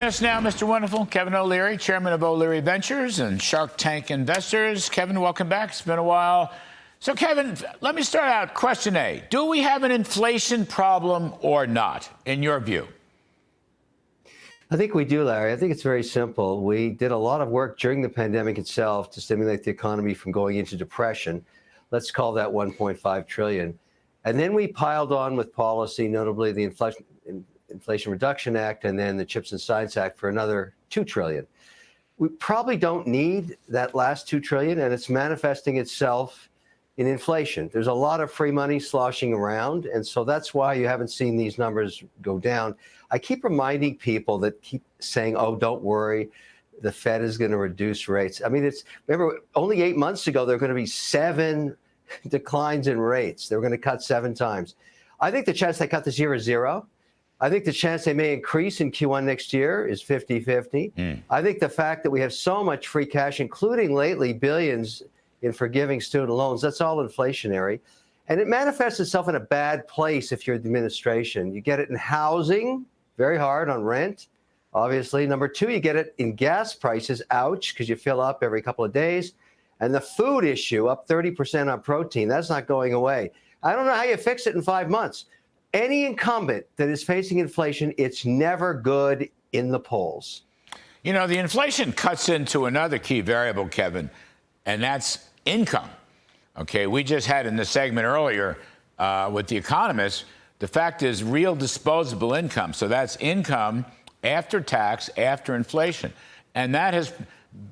Yes, now, Mr. Wonderful, Kevin O'Leary, chairman of O'Leary Ventures and Shark Tank Investors. Kevin, welcome back. It's been a while. So, Kevin, let me start out. Question A. Do we have an inflation problem or not, in your view? I think we do, Larry. I think it's very simple. We did a lot of work during the pandemic itself to stimulate the economy from going into depression. Let's call that 1.5 trillion. And then we piled on with policy, notably the Inflation Reduction Act and then the Chips and Science Act for another 2 trillion. We probably don't need that last 2 trillion, and it's manifesting itself in inflation. There's a lot of free money sloshing around, and so that's why you haven't seen these numbers go down. I keep reminding people that keep saying, oh, don't worry, the Fed is going to reduce rates. I mean, remember, only 8 months ago, there were going to be 7 declines in rates. They were going to cut 7 times. I think the chance they cut this year is 0. I think the chance they may increase in Q1 next year is 50-50. I think the fact that we have so much free cash, including lately billions in forgiving student loans, that's all inflationary. And it manifests itself in a bad place if you're the administration. You get it in housing, very hard on rent, obviously. Number 2, you get it in gas prices, ouch, because you fill up every couple of days. And the food issue, up 30% on protein, that's not going away. I don't know how you fix it in 5 months. Any incumbent that is facing inflation, it's never good in the polls. You know, the inflation cuts into another key variable, Kevin, and that's income. Okay, we just had in the segment earlier with the economists, the fact is real disposable income. So that's income after tax, after inflation. And that has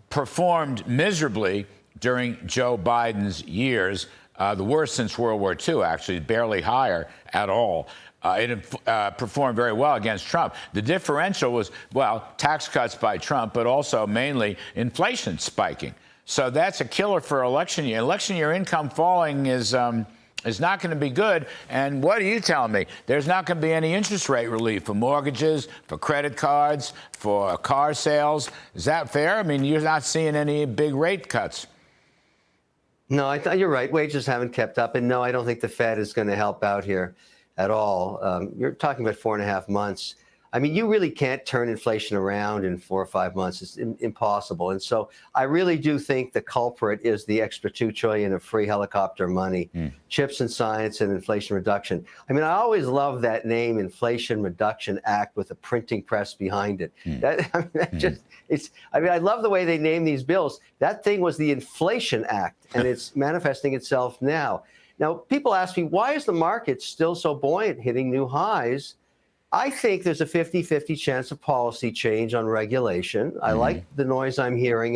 performed miserably during Joe Biden's years. The worst since World War II, actually, barely higher at all. It performed very well against Trump. The differential was, well, tax cuts by Trump, but also mainly inflation spiking. So that's a killer for election year. Election year income falling is not going to be good. And what are you telling me? There's not going to be any interest rate relief for mortgages, for credit cards, for car sales. Is that fair? I mean, you're not seeing any big rate cuts. No, I thought you're right. Wages haven't kept up. And no, I don't think the Fed is going to help out here at all. You're talking about 4.5 months. I mean, you really can't turn inflation around in 4 or 5 months. It's impossible. And so I really do think the culprit is the extra 2 trillion of free helicopter money, Chips and Science and Inflation Reduction. I mean, I always love that name, Inflation Reduction Act, with a printing press behind it. I love the way they name these bills. That thing was the Inflation Act, and it's manifesting itself now. Now, people ask me, why is the market still so buoyant, hitting new highs? I think there's a 50-50 chance of policy change on regulation. I like the noise I'm hearing.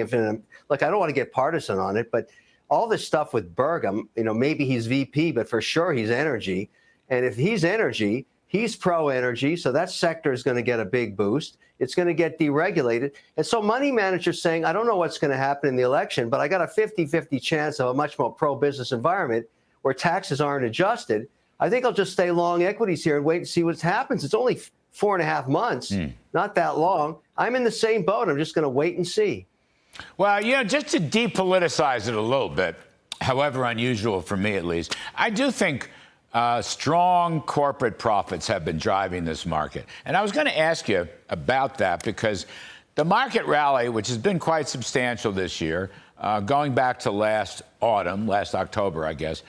Look, I don't want to get partisan on it, but all this stuff with Burgum, maybe he's VP, but for sure he's energy. And if he's energy, he's pro-energy, so that sector is going to get a big boost. It's going to get deregulated. And so money managers saying, I don't know what's going to happen in the election, but I got a 50-50 chance of a much more pro-business environment where taxes aren't adjusted. I think I'll just stay long equities here and wait and see what happens. It's only 4.5 months, not that long. I'm in the same boat. I'm just going to wait and see. Well, just to depoliticize it a little bit, however unusual for me at least, I do think strong corporate profits have been driving this market. And I was going to ask you about that because the market rally, which has been quite substantial this year, going back to last October, I guess.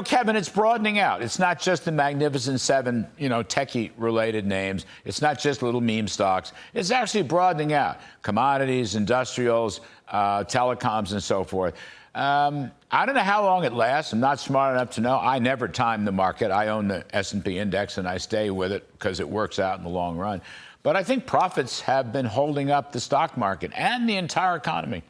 Kevin, it's broadening out. It's not just the Magnificent Seven, techie-related names. It's not just little meme stocks. It's actually broadening out. Commodities, industrials, telecoms, and so forth. I don't know how long it lasts. I'm not smart enough to know. I never time the market. I own the S&P index, and I stay with it because it works out in the long run. But I think profits have been holding up the stock market and the entire economy.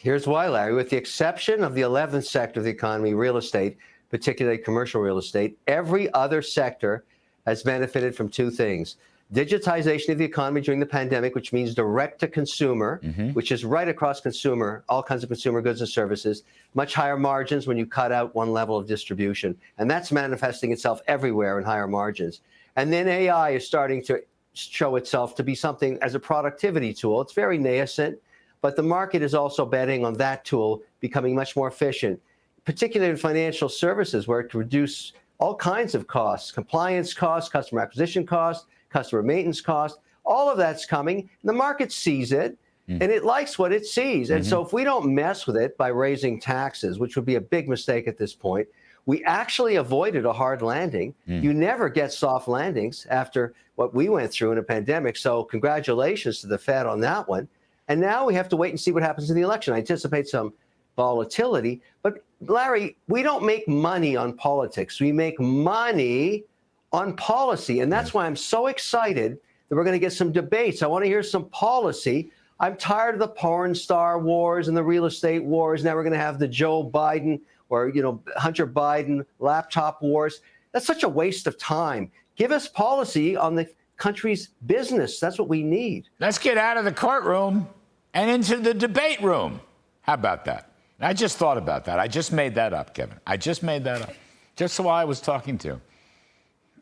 Here's why, Larry. With the exception of the 11th sector of the economy, real estate, particularly commercial real estate, every other sector has benefited from 2 things. Digitization of the economy during the pandemic, which means direct to consumer, which is right across consumer, all kinds of consumer goods and services, much higher margins when you cut out one level of distribution. And that's manifesting itself everywhere in higher margins. And then AI is starting to show itself to be something as a productivity tool. It's very nascent. But the market is also betting on that tool becoming much more efficient, particularly in financial services, where it can reduce all kinds of costs, compliance costs, customer acquisition costs, customer maintenance costs, All of that's coming. The market sees it, and it likes what it sees. And so if we don't mess with it by raising taxes, which would be a big mistake at this point, we actually avoided a hard landing. You never get soft landings after what we went through in a pandemic. So congratulations to the Fed on that one. And now we have to wait and see what happens in the election. I anticipate some volatility. But Larry, we don't make money on politics. We make money on policy. And that's why I'm so excited that we're going to get some debates. I want to hear some policy. I'm tired of the porn star wars and the real estate wars. Now we're going to have the Joe Biden or, Hunter Biden laptop wars. That's such a waste of time. Give us policy on the country's business. That's what we need. Let's get out of the courtroom and into the debate room. How about that? I just thought about that. I just made that up, Kevin. I just made that up. Just so I was talking to.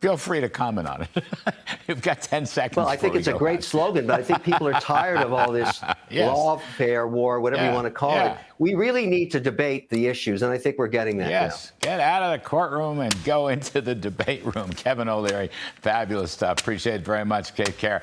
Feel free to comment on it. You've got 10 seconds. Well, I think it's a great slogan, but I think people are tired of all this lawfare war, whatever you want to call it. We really need to debate the issues, and I think we're getting that now. Get out of the courtroom and go into the debate room. Kevin O'Leary, fabulous stuff. Appreciate it very much. Take care.